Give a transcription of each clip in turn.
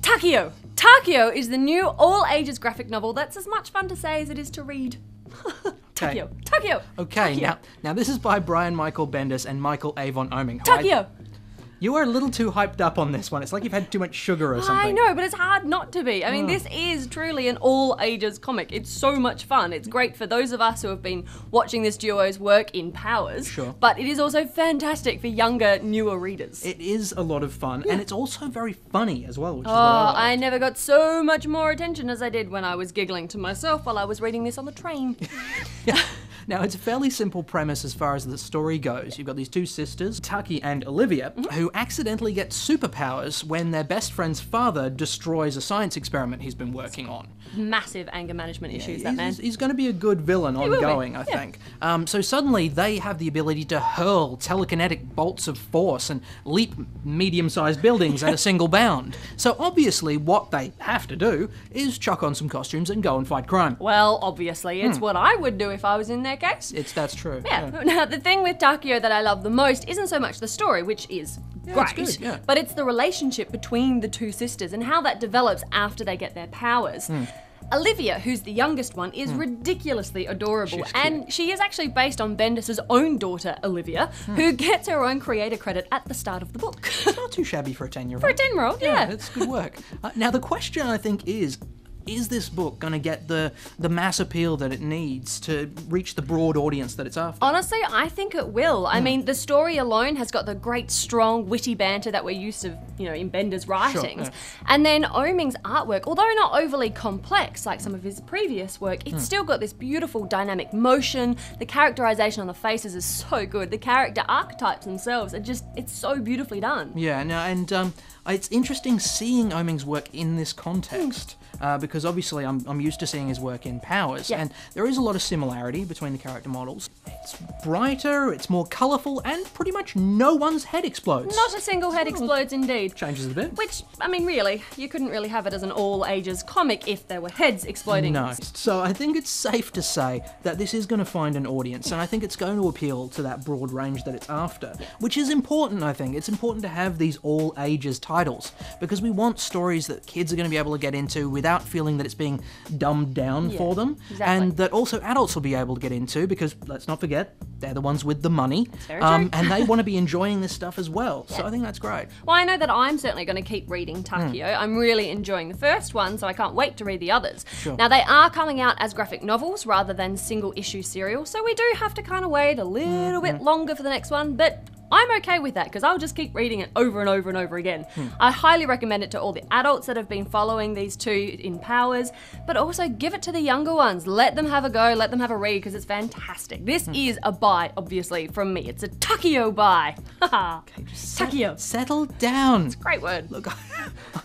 Takio! Takio is the new all-ages graphic novel that's as much fun to say as it is to read. Takio! Takio! Okay, Takio. now this is by Brian Michael Bendis and Michael Avon Oeming. Takio! You are a little too hyped up on this one. It's like you've had too much sugar or something. I know, but it's hard not to be. I mean, this is truly an all-ages comic. It's so much fun. It's great for those of us who have been watching this duo's work in Powers. Sure. But it is also fantastic for younger, newer readers. It is a lot of fun, and it's also very funny as well, which is Oh, what I like. I never got so much more attention as I did when I was giggling to myself while I was reading this on the train. Now, it's a fairly simple premise as far as the story goes. You've got these two sisters, Taki and Olivia, who accidentally get superpowers when their best friend's father destroys a science experiment he's been working on. Massive anger management issues, that man. He's going to be a good villain ongoing, I think. So suddenly they have the ability to hurl telekinetic bolts of force and leap medium-sized buildings at a single bound. So obviously what they have to do is chuck on some costumes and go and fight crime. Well, obviously, it's what I would do if I was in their case. That's true. Yeah. Now, the thing with Takio that I love the most isn't so much the story, which is great, it's good, yeah. but it's the relationship between the two sisters and how that develops after they get their powers. Olivia, who's the youngest one, is ridiculously adorable, She's cute. and she is actually based on Bendis' own daughter, Olivia, who gets her own creator credit at the start of the book. Not too shabby for a 10-year-old. For a 10-year-old, yeah. It's good work. Now, the question, I think, is this book going to get the mass appeal that it needs to reach the broad audience that it's after? Honestly, I think it will. I mean, the story alone has got the great, strong, witty banter that we're used to, in Bender's writings. yeah. And then Oeming's artwork, although not overly complex like some of his previous work, it's still got this beautiful dynamic motion. The characterization on the faces is so good. The character archetypes themselves are just, it's so beautifully done. Yeah, no, and it's interesting seeing Oeming's work in this context. Because obviously I'm used to seeing his work in Powers, and there is a lot of similarity between the character models. It's brighter, it's more colourful, and pretty much no one's head explodes. Not a single head explodes indeed. Changes a bit. Which, I mean, really, you couldn't really have it as an all-ages comic if there were heads exploding. No. So I think it's safe to say that this is going to find an audience, and I think it's going to appeal to that broad range that it's after, which is important, I think. It's important to have these all-ages titles, because we want stories that kids are going to be able to get into without feeling that it's being dumbed down for them, and that also adults will be able to get into, because let's not forget, they're the ones with the money, and they want to be enjoying this stuff as well. So I think that's great. Well, I know that I'm certainly going to keep reading Takio. I'm really enjoying the first one, so I can't wait to read the others. Now, they are coming out as graphic novels rather than single-issue serials, so we do have to kind of wait a little bit longer for the next one, but I'm okay with that because I'll just keep reading it over and over and over again. I highly recommend it to all the adults that have been following these two in Powers, but also give it to the younger ones. Let them have a go, let them have a read because it's fantastic. This is a buy, obviously, from me. It's a Takio buy. Haha. Takio. Settle down. It's a great word. Look,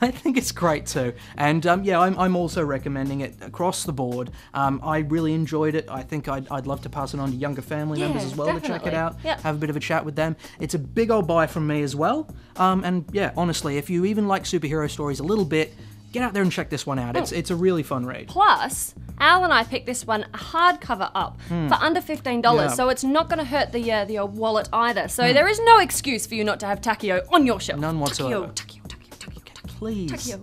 I think it's great too. And yeah, I'm also recommending it across the board. I really enjoyed it. I think I'd love to pass it on to younger family members as well to check it out, have a bit of a chat with them. It's a big old buy from me as well. And yeah, honestly, if you even like superhero stories a little bit, get out there and check this one out. It's a really fun read. Plus, Al and I picked this one hardcover up for under $15, so it's not going to hurt the old wallet either. So there is no excuse for you not to have Takio on your shelf. None whatsoever. Takio. Please. Takio.